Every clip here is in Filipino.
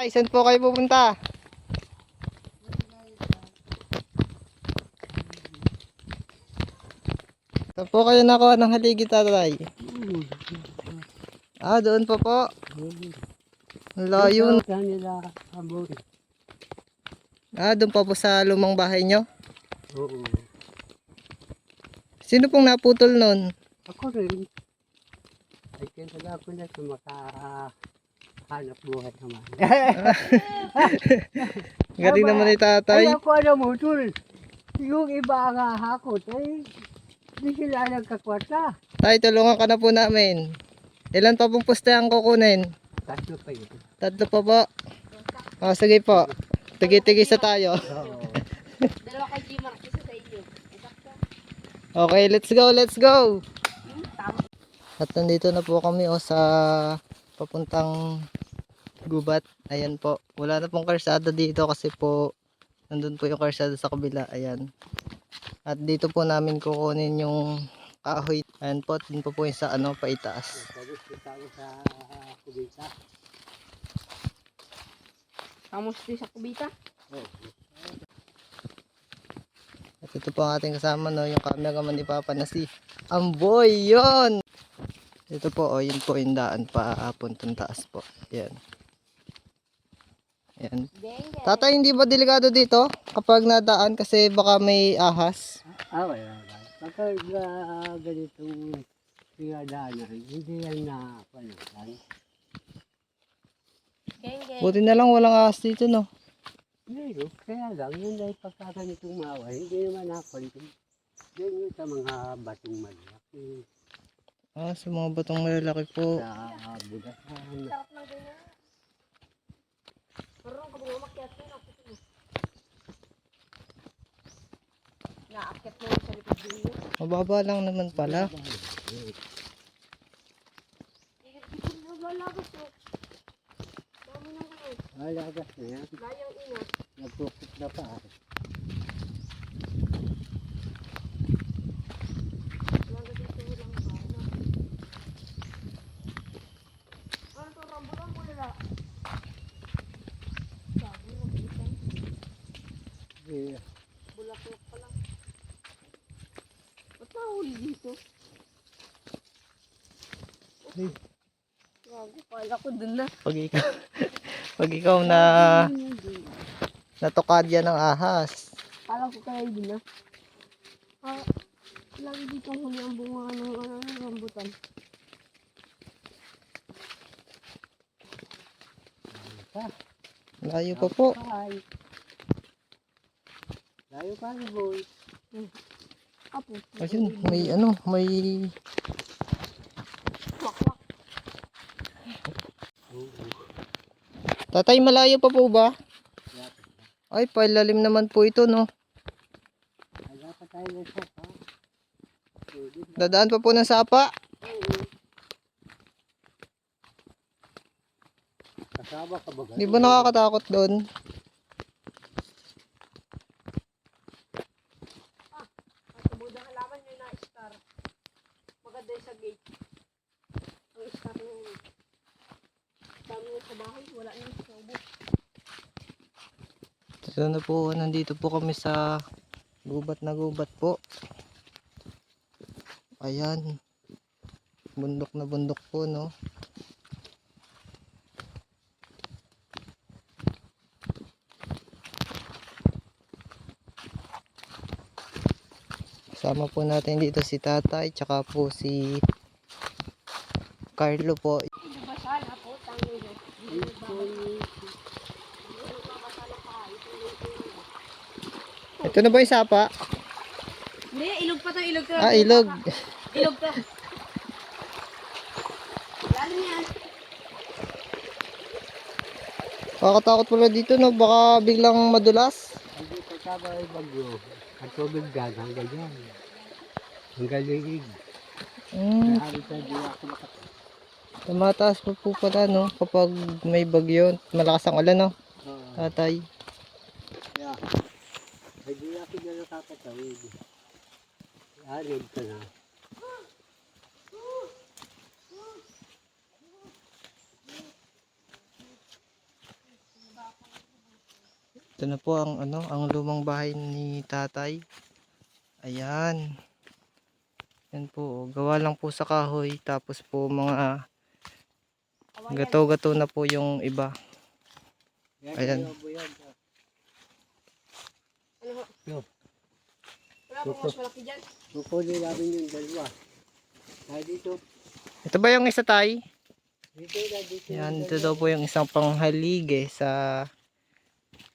Tatay, saan po kayo pupunta? Saan po kayo nakuha ng haligi, tatay? Ah, doon pa po. Ang layo. Ah, doon pa po sa lumang bahay nyo? Oo. Sino pong naputol nun? Ako rin. Ay, kaya ako na sa makahanap buhay naman. Galing naman ni tatay. Ay, ako alam mo, tol. Yung iba ang hahakot, ay hindi sila nagkakwarta. Tay, tulungan ka na po namin. Ilan pa pong puste ang kukunin? Tatlo pa yun. Tatlo pa po. Oh, sige po. Tigi-tigisa tayo. Oo. Dalawa kay Jimar, isa sa inyo. Okay, let's go, let's go. At nandito na po kami sa papuntang gubat. Ayan po. Wala na pong karsada dito kasi po nandun po yung karsada sa kabila. Ayan. At dito po namin kukunin yung kahoy. Ayan po. Dun po yung sa paitaas. Tapos kita ko sa kubita. Tamos din sa kubita. Oo. At ito po ang ating kasama, no, yung cameraman ni Papa na si Amboy. Yun! Ito po, yun po yung daan pa puntang taas po. Yan. Yan. Tatay, hindi ba delikado dito kapag nadaan kasi baka may ahas? Wala. Kapag ganitong pinadaanan, hindi yan na panutan. Buti na lang walang ahas dito, no? Hindi, no? Kaya lang, yun dahil pagka ganitong maawa, hindi naman nakontin. Yan yung sa mga batong malaki. Ah, sa mga batong malalaki po. Sa budasan. Sarap ng ganyan. Parang kapag umakyat yun, ako ito. Naakyat mo sa likod din. Mababa lang naman pala. Naglalabas mo. Dami ng ganyan. Alagas na yan. Layang ingat. Nagpukit na pa. Yeah. Bulaklak pa lang. Ba't nahuli dito? Gago, kala ko dun na. Pag ikaw na natukad yan ng ahas. Kala ko kaya dun na. Lagi dito huli ang bunga ng rambutan. Layo pa po. Hi. Layo pa ni boy. Apo. Ayun, may Wak-wak. tatay, malayo pa po ba? Ay, pailalim naman po ito, no? Wala pa tayo ng sopa. Dadaan pa po ng sapa. Kasama ka ba? Di ba nakakatakot doon? At buda halaman nyo na star. Maganda yung sa gate. Ang star nyo. Dami nyo sa bahay. Wala nyo sa ubos. Ito na po, nandito po kami sa gubat na gubat po. Ayan. Bundok na bundok po, no? Kasama po natin dito si tatay, tsaka po si Carlo po. Nabasa na po. Tango na. Ito na ba yung sapa? Hindi, ilog pa to. Ilog to. Ah, ilog. Ilog to. Lalim yan. Kakatakot pala dito, no? Baka biglang madulas. Hindi kasama ay bagyo. At tubig dyan hanggang yan. Hanggang liig. Kaya sa di ako makatakas. Tumataas pa po pala, no? Kapag may bagyo, malakas ang ulan, no? Tatay. Kaya, hindi ako dyan nakakatawid. Alid ka na. Ito na po ang ano, ang lumang bahay ni tatay. Ayan. Yan po, gawa lang po sa kahoy, tapos po mga Kawayan. gato-gato na po yung iba. Yan, Ayan. adobo yan. Ano ho? Yo. Wala pong mas malaki dyan. Kukunin namin yung dalawa. Ay, dito. Ito ba yung isa tay? Dito na, dito. Yan, ito daw po yung isang panghalige sa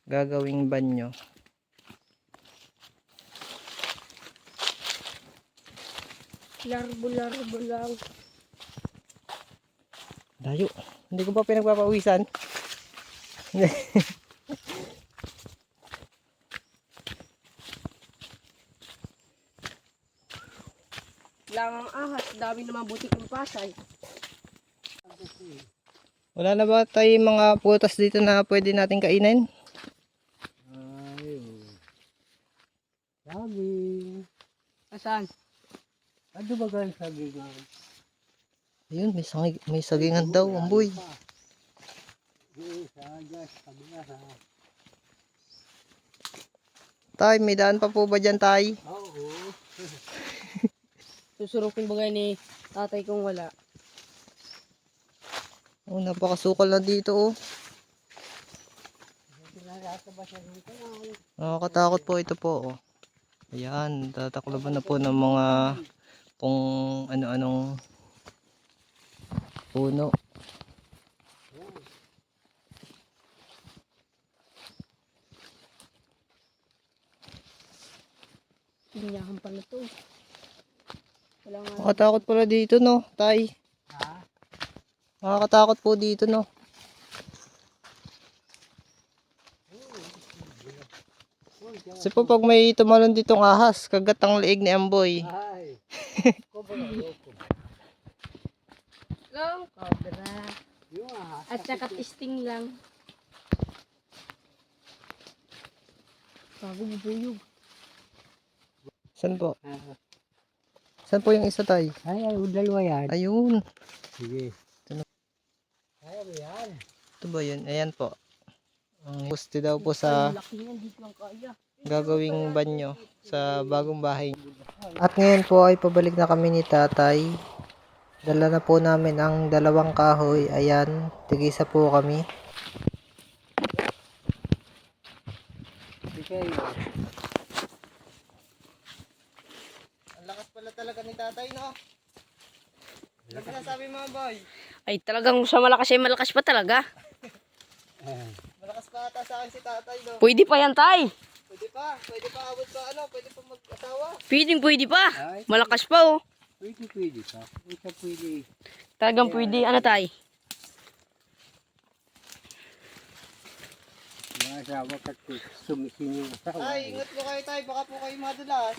gagawing banyo. Larbo-larbo lang. Dayo, hindi ko pa pinagpapawisan. Lang ang ahas. Dami naman butik ng pasay. Wala na ba tayo mga putas dito na pwede natin kainin? Ay, sabi. Asan? Ano ba gan sabi nga? Ayun, may sagingan daw, amboy. Sa gas, sabi nga ha. Tay, may daan pa po ba dyan tay? Oo. Susurupin bagay ni tatay kung wala. Oh, napakasukal na dito oh. Nakakatakot po ito po oh. Ayan, tataklaban na po ng mga kung ano-anong puno. Pinyahan pala to. Wala nga. Nakakatakot pala dito no, tay. Ha? Nakakatakot po dito no. Kasi po pag may tumalon ditong ahas, kagat ang leeg ni Amboy. Ay. Lang. Cobra. Yung ahas. At saka testing lang. Bago bubuyog. Saan po? Saan po yung isa tay? Ay, dalawa yan. Ayun. Sige. Ito na. Kaya mo yan. Ito ba yun? Ayan po. Ang gusto daw po sa Ang laki niyan, dito lang kaya. gagawing banyo sa bagong bahay. At ngayon po ay pabalik na kami ni tatay. Dala na po namin ang dalawang kahoy. Ayan, tigisa po kami. Sige. Ang lakas pala talaga ni tatay, no? Ano sinasabi mo, boy? Ay talagang sa malakas ay malakas pa talaga. Malakas pa ata sa akin si tatay, no? Pwede pa yan tay. Pwede pa abot pa ano, pwede pa mag-asawa. Pwede pa. Ay, Malakas pa oh. pwede ka. Pwede. Talagang pwede. Ano tay? Yung asawa ka sumisin yung asawa. Ay, ingat po kayo tayo, baka po kayo madulas.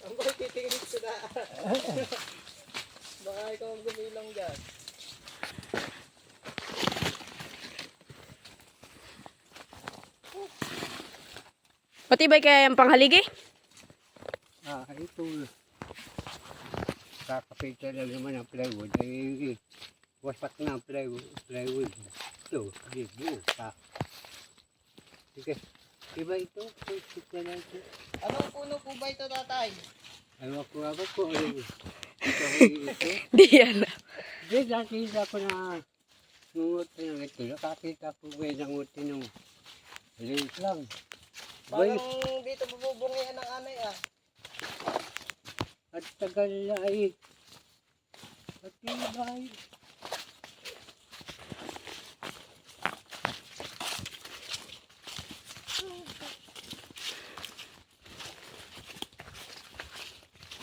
Ang boy, titingin ko na. Baka ikaw ang gumilong dyan. Matibay kaya yung panghaligi? Ito. Kakapita lang naman ang plywood. Ay, wasak na ang plywood. Ito, buo pa. Sige. Diba ito? Ito na ito. Anong puno po ba ito, tatay? Ayaw ko ako ko. Ito. Di yan. Di, nakita ko na nungot na ito. Nakakita ko ba yung nanguti nung liit lang. Boy, Parang dito bububungihan ng anay ah. at tagal na ay. Matibay.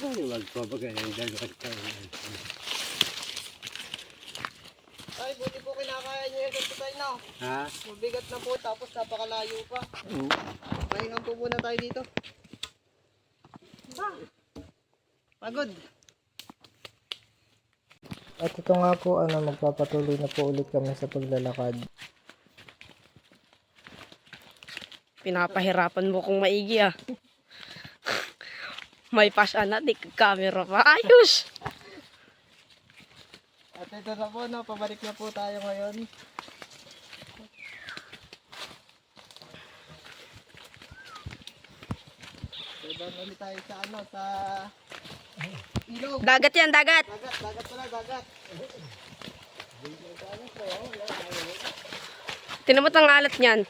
Ay, wag pa ba ganyan dalawang taon. Ay, buti po kinakaya niyo yung ganito tayo na. Ha? Mabigat na po, tapos napakalayo pa. Oo. Pahingan po muna tayo dito. Pagod. At ito nga po, magpapatuloy na po ulit kami sa paglalakad. Pinapahirapan mo kung maigi ah. May pass na, di camera pa. Ayos! At ito na po, pabalik na po tayo ngayon. So, doon ulit tayo sa sa ilog. Dagat yan, dagat! Dagat pala, dagat. Tinamot ang alat niyan.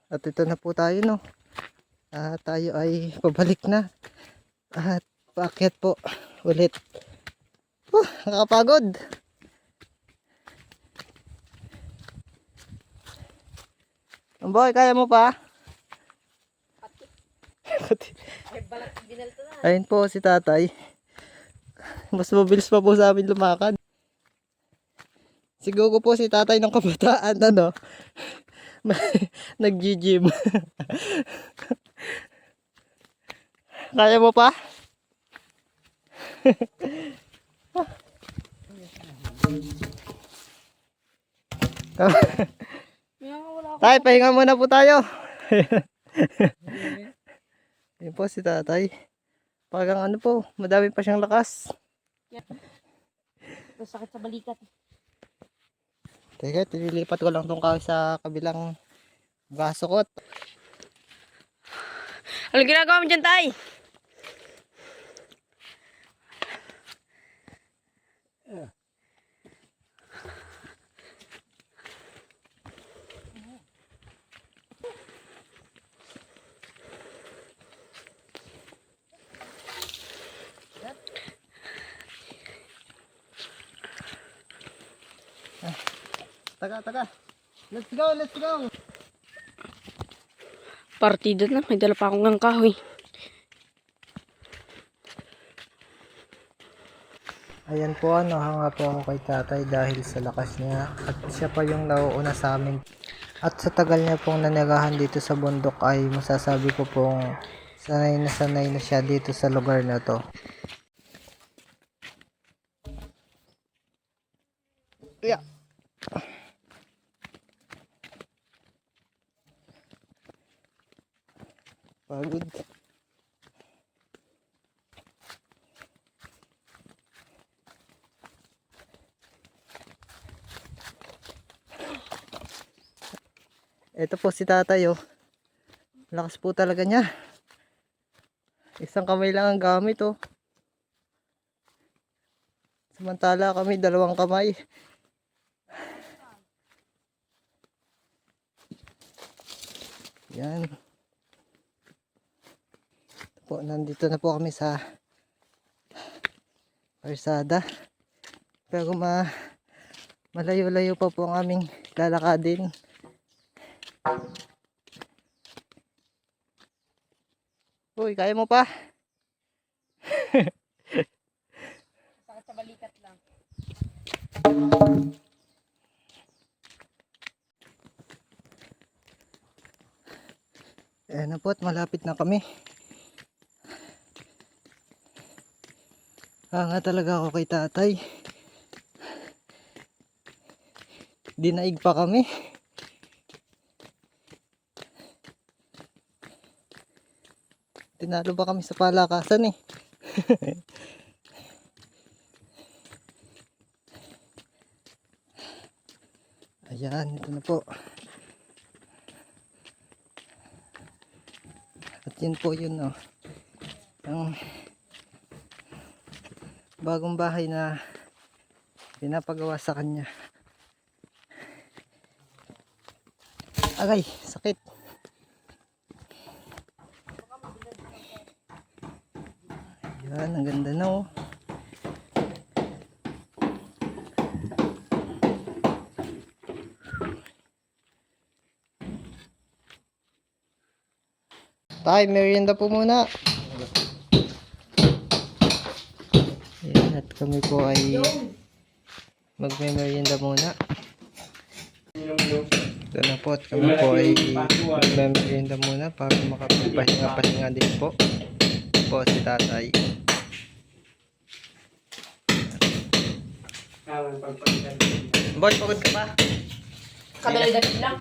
At ito na po tayo, no. Tayo ay pabalik na. At paakyat po ulit. Nakakapagod. Boy, kaya mo pa? Ayun po si tatay. Mas mabilis pa po sa amin lumakad. Siguro po si tatay ng kabataan, nag-gym. Kaya mo pa? Tay, pahinga muna po tayo. Yun po si tatay. Parang madami pa siyang lakas. Sakit sa balikat. Teka, tinilipat ko lang tong kahoy sa kabilang gasokot. Ano ginagawa mo dyan, tay? Taga. Let's go. Partida na, may dala pa akong ng kahoy. Ayan po, hanga po ako kay tatay dahil sa lakas niya. At siya pa yung nauuna sa amin. At sa tagal niya pong nanirahan dito sa bundok ay masasabi ko pong sanay na siya dito sa lugar na to. Yeah. Pagod. Ito po si tatay, lakas po talaga niya. Isang kamay lang ang gamit, Samantala kami 2 kamay. Yan. Po, nandito na po kami sa Parsada. Pero malayo-layo pa po ang aming lalakadin. Uy, kaya mo pa? Sakit sa balikat lang. Ayan na po at malapit na kami. Nga talaga ako kay tatay. Dinaig pa kami. Tinalo pa kami sa palakasan Ayan, ito na po. At yun po yun, ang bagong bahay na pinapagawa sa kanya. Agay, sakit. Ayan, ang ganda na Tay, merienda po muna. Ayan, at kami po ay magme-merienda muna. Ito na po at kami po ay magme-merienda muna para makapagpahinga-pahinga din po. Po si tatay. Boy, pagod ka pa? Kadali-dali lang.